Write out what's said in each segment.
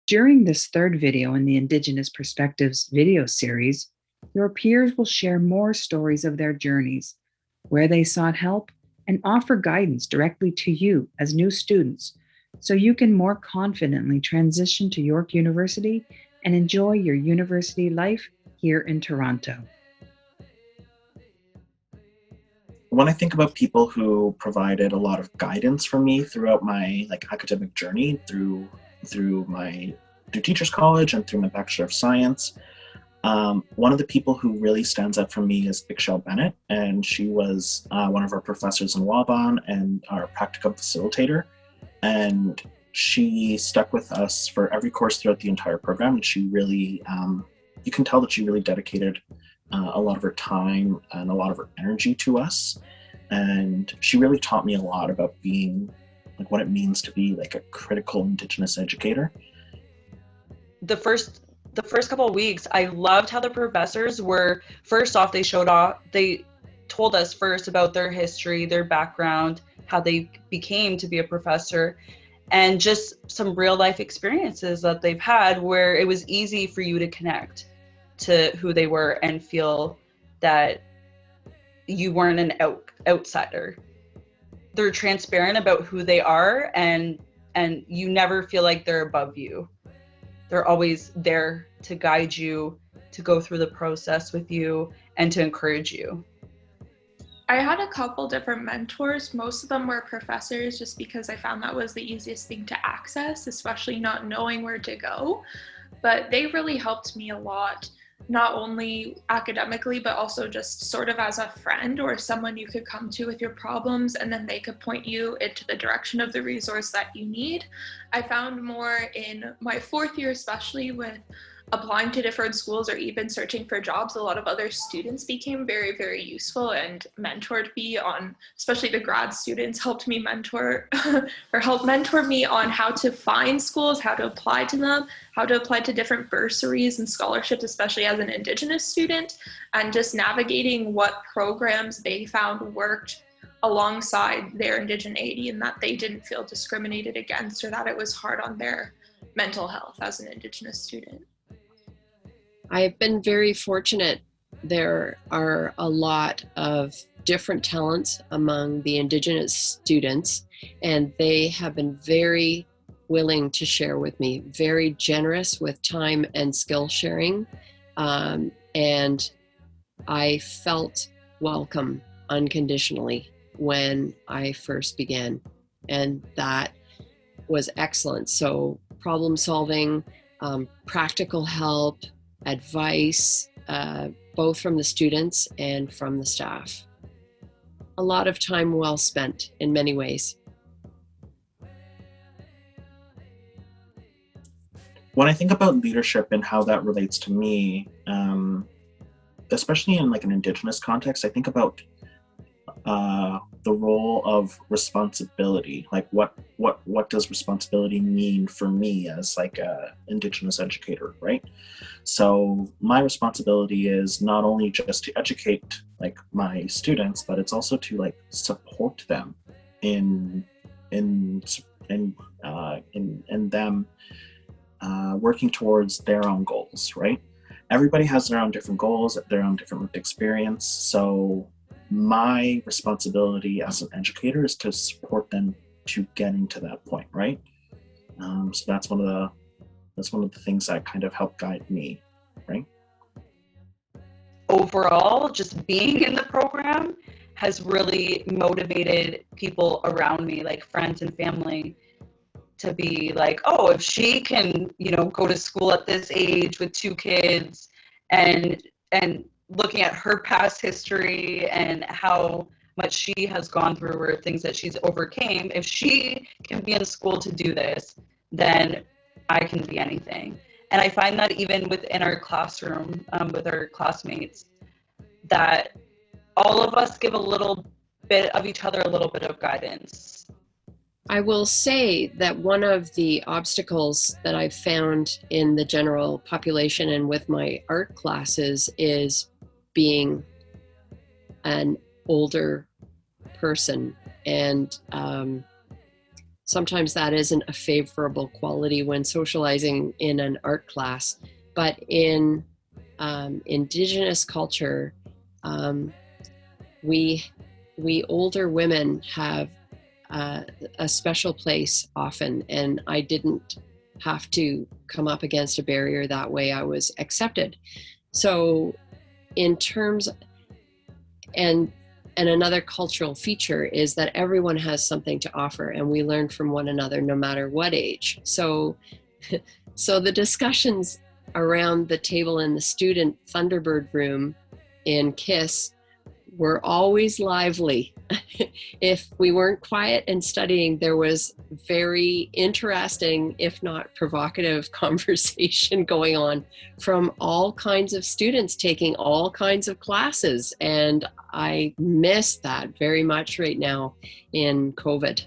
During this third video in the Indigenous Perspectives video series, your peers will share more stories of their journeys, where they sought help, and offer guidance directly to you as new students so you can more confidently transition to York University and enjoy your university life here in Toronto. When I think about people who provided a lot of guidance for me throughout my academic journey through Teachers College and through my Bachelor of Science, one of the people who really stands out for me is Bixchelle Bennett, and she was one of our professors in Waban and our practicum facilitator. And she stuck with us for every course throughout the entire program, and she really, you can tell that she really dedicated a lot of her time and a lot of her energy to us. And she really taught me a lot about being, what it means to be a critical Indigenous educator. The first couple of weeks, I loved how the professors were, first off, they told us first about their history, their background, how they became to be a professor, and just some real life experiences that they've had where it was easy for you to connect to who they were and feel that you weren't an outsider. They're transparent about who they are, and you never feel like they're above you. They're always there to guide you, to go through the process with you, and to encourage you. I had a couple different mentors. Most of them were professors, just because I found that was the easiest thing to access, especially not knowing where to go. But they really helped me a lot, not only academically, but also just sort of as a friend or someone you could come to with your problems, and then they could point you into the direction of the resource that you need. I found more in my fourth year, especially with applying to different schools or even searching for jobs. A lot of other students became very, very useful and mentored me on, especially the grad students helped me mentor or helped mentor me on how to find schools, how to apply to them, how to apply to different bursaries and scholarships, especially as an Indigenous student, and just navigating what programs they found worked alongside their indigeneity, and that they didn't feel discriminated against or that it was hard on their mental health as an Indigenous student. I've been very fortunate. There are a lot of different talents among the Indigenous students, and they have been very willing to share with me, very generous with time and skill sharing. And I felt welcome unconditionally when I first began, and that was excellent. So problem solving, practical help, advice, both from the students and from the staff. A lot of time well spent in many ways. When I think about leadership and how that relates to me, especially in an Indigenous context, I think about the role of responsibility. What does responsibility mean for me as a Indigenous educator, right? So my responsibility is not only just to educate my students, but it's also to support them in them working towards their own goals, right? Everybody has their own different goals, their own different lived experience. So my responsibility as an educator is to support them to getting to that point, right? So that's one of the things that kind of help guide me, right? Overall, just being in the program has really motivated people around me, like friends and family, to be like, oh, if she can, go to school at this age with 2 kids and looking at her past history and how much she has gone through or things that she's overcame, if she can be in school to do this, then I can be anything. And I find that even within our classroom, with our classmates, that all of us give a little bit of each other a little bit of guidance. I will say that one of the obstacles that I've found in the general population and with my art classes is being an older person. And sometimes that isn't a favorable quality when socializing in an art class. But in Indigenous culture, we older women have a special place often, and I didn't have to come up against a barrier that way. I was accepted. So in terms, and another cultural feature is that everyone has something to offer, and we learn from one another no matter what age. So the discussions around the table in the student Thunderbird room in KISS were always lively. If we weren't quiet and studying, there was very interesting, if not provocative, conversation going on from all kinds of students taking all kinds of classes. And I miss that very much right now in COVID.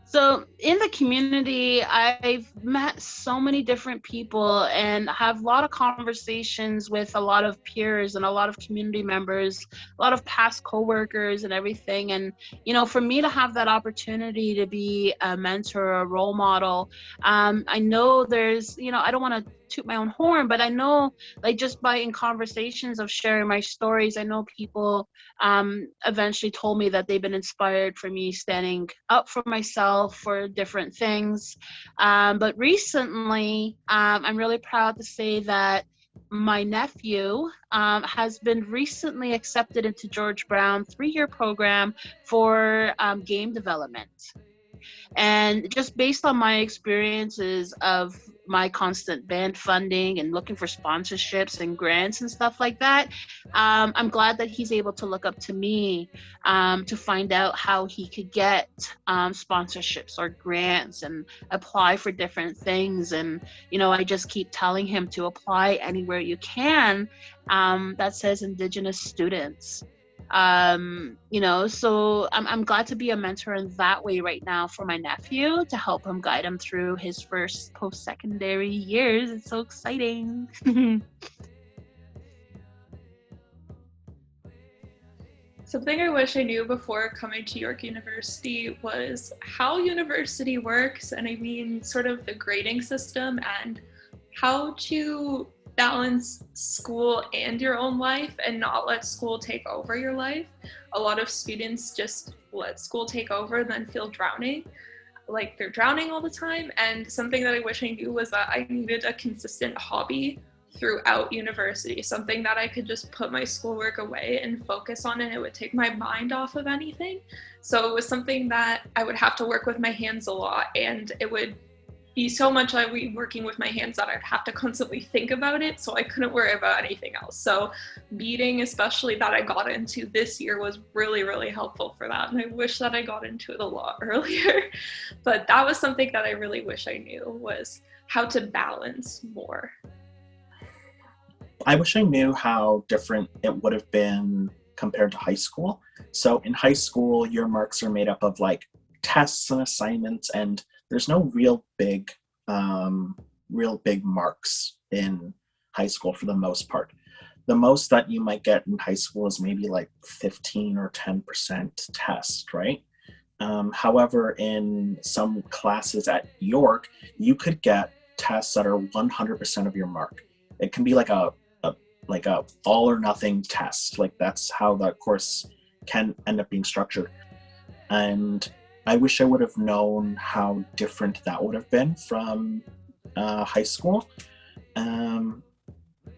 So in the community, I've met so many different people and have a lot of conversations with a lot of peers and a lot of community members, a lot of past coworkers and everything. And, you know, for me to have that opportunity to be a mentor or a role model, I know there's, you know, I don't want to toot my own horn, but I know, like, just by in conversations of sharing my stories, I know people eventually told me that they've been inspired for me standing up for myself for different things. But recently, I'm really proud to say that my nephew has been recently accepted into George Brown 3-year program for game development. And just based on my experiences of my constant band funding and looking for sponsorships and grants and stuff like that, I'm glad that he's able to look up to me to find out how he could get sponsorships or grants and apply for different things. And, you know, I just keep telling him to apply anywhere you can that says Indigenous students. You know, so I'm glad to be a mentor in that way right now for my nephew, to help him guide him through his first post-secondary years. It's so exciting. Something I wish I knew before coming to York University was how university works, and I mean sort of the grading system and how to balance school and your own life and not let school take over your life. A lot of students just let school take over and then feel drowning, like they're drowning all the time. And something that I wish I knew was that I needed a consistent hobby throughout university, something that I could just put my schoolwork away and focus on, and it would take my mind off of anything. So it was something that I would have to work with my hands a lot, and it would be so much like working with my hands that I'd have to constantly think about it, so I couldn't worry about anything else. So beading, especially that I got into this year, was really, really helpful for that, and I wish that I got into it a lot earlier. But that was something that I really wish I knew, was how to balance more. I wish I knew how different it would have been compared to high school. So in high school, your marks are made up of like tests and assignments, and there's no real big marks in high school for the most part. The most that you might get in high school is maybe like 15 or 10% test, right? However, in some classes at York, you could get tests that are 100% of your mark. It can be like a all or nothing test. Like, that's how that course can end up being structured. And I wish I would have known how different that would have been from high school. And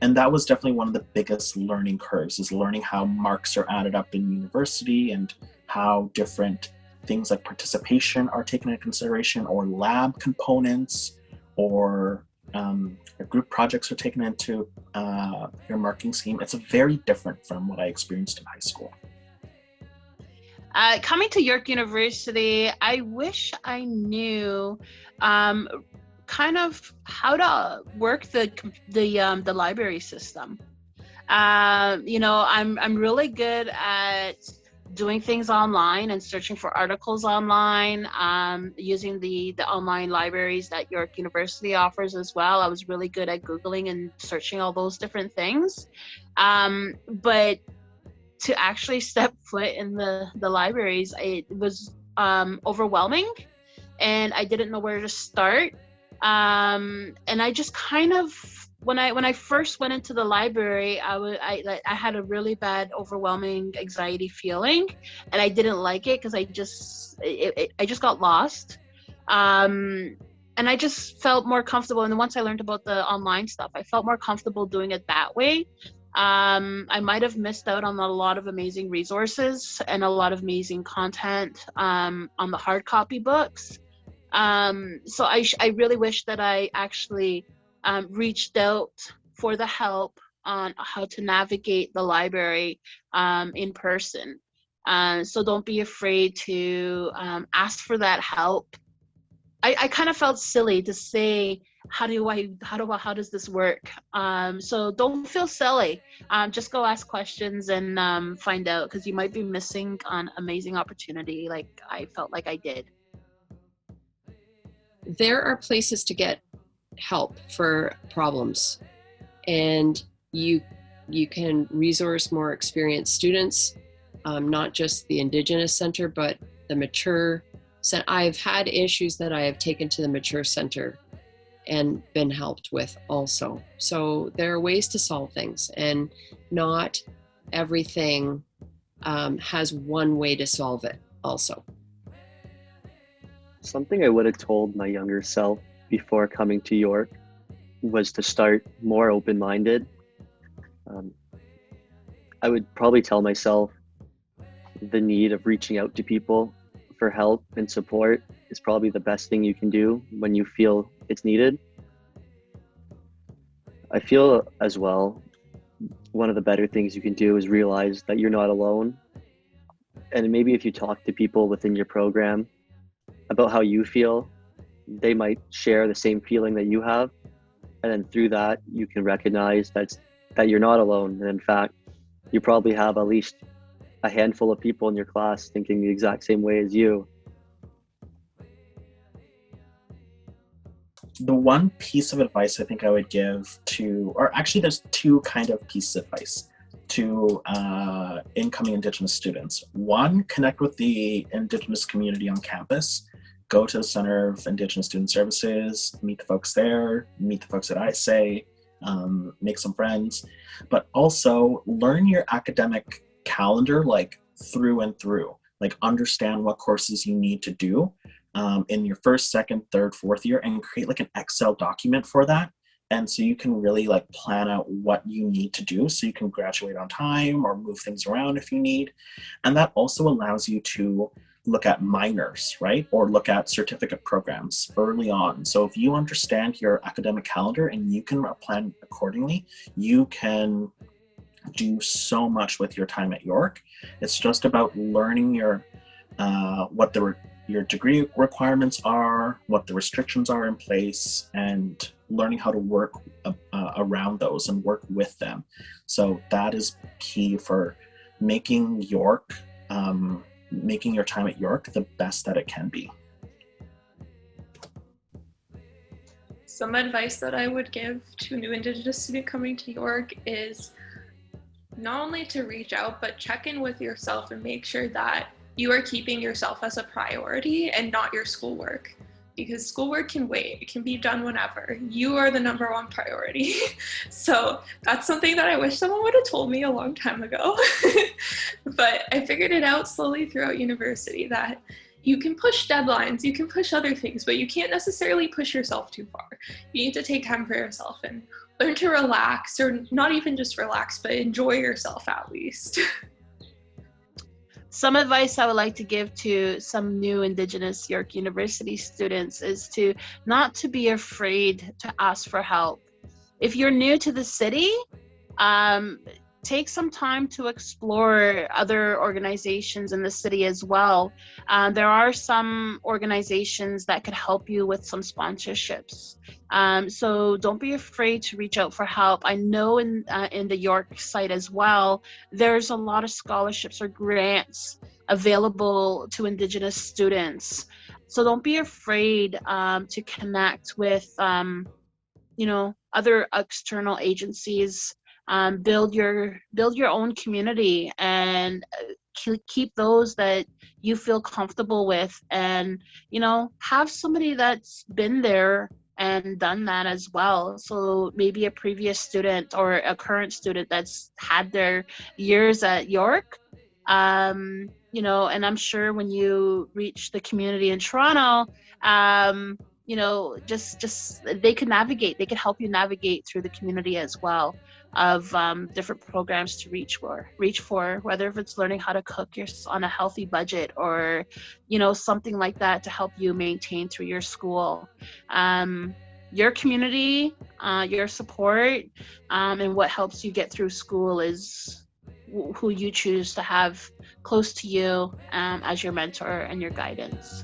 that was definitely one of the biggest learning curves, is learning how marks are added up in university and how different things like participation are taken into consideration, or lab components, or group projects are taken into your marking scheme. It's very different from what I experienced in high school. Coming to York University, I wish I knew kind of how to work the library system. You know, I'm really good at doing things online and searching for articles online, using the online libraries that York University offers as well. I was really good at Googling and searching all those different things. But to actually step foot in the libraries, it was overwhelming, and I didn't know where to start. And I just kind of, when I first went into the library, I had a really bad, overwhelming anxiety feeling, and I didn't like it because I just got lost. And I just felt more comfortable. And then once I learned about the online stuff, I felt more comfortable doing it that way. I might have missed out on a lot of amazing resources and a lot of amazing content on the hard copy books. So I really wish that I actually reached out for the help on how to navigate the library in person. So don't be afraid to ask for that help. I kind of felt silly to say, how does this work? So don't feel silly. Just go ask questions and find out, because you might be missing an amazing opportunity like I felt like I did. There are places to get help for problems, and you can resource more experienced students, not just the Indigenous Center, but the mature. So I've had issues that I have taken to the Mature Center and been helped with also. So there are ways to solve things, and not everything has one way to solve it also. Something I would have told my younger self before coming to York was to start more open-minded. I would probably tell myself the need of reaching out to people for help and support is probably the best thing you can do when you feel it's needed. I feel as well, one of the better things you can do is realize that you're not alone. And maybe if you talk to people within your program about how you feel, they might share the same feeling that you have. And then through that, you can recognize that you're not alone. And in fact, you probably have at least a handful of people in your class thinking the exact same way as you. The one piece of advice I think I would give to, or actually there's two kind of pieces of advice to incoming Indigenous students. One, connect with the Indigenous community on campus. Go to the Center of Indigenous Student Services, meet the folks there, meet the folks at ISA, make some friends, but also learn your academic calendar like through and through. Like understand what courses you need to do in your first, second, third, fourth year, and create like an Excel document for that. And so you can really like plan out what you need to do so you can graduate on time or move things around if you need. And that also allows you to look at minors, right? Or look at certificate programs early on. So if you understand your academic calendar and you can plan accordingly, you can do so much with your time at York. It's just about learning your what your degree requirements are, what the restrictions are in place, and learning how to work around those and work with them. So that is key for making York, making your time at York the best that it can be. Some advice that I would give to a new Indigenous student coming to York is not only to reach out, but check in with yourself and make sure that you are keeping yourself as a priority and not your schoolwork. Because schoolwork can wait, it can be done whenever. You are the number one priority. So that's something that I wish someone would have told me a long time ago. But I figured it out slowly throughout university that you can push deadlines, you can push other things, but you can't necessarily push yourself too far. You need to take time for yourself and learn to relax, or not even just relax, but enjoy yourself at least. Some advice I would like to give to some new Indigenous York University students is to not to be afraid to ask for help. If you're new to the city, take some time to explore other organizations in the city as well. There are some organizations that could help you with some sponsorships. So don't be afraid to reach out for help. I know in the York site as well, there's a lot of scholarships or grants available to Indigenous students. So don't be afraid to connect with, other external agencies. Build your own community and keep those that you feel comfortable with, and have somebody that's been there and done that as well. So maybe a previous student or a current student that's had their years at York, and I'm sure when you reach the community in Toronto, just they can help you navigate through the community as well, of different programs to reach for, whether if it's learning how to cook on a healthy budget, or something like that to help you maintain through your school. Your community, your support, and what helps you get through school is who you choose to have close to you as your mentor and your guidance.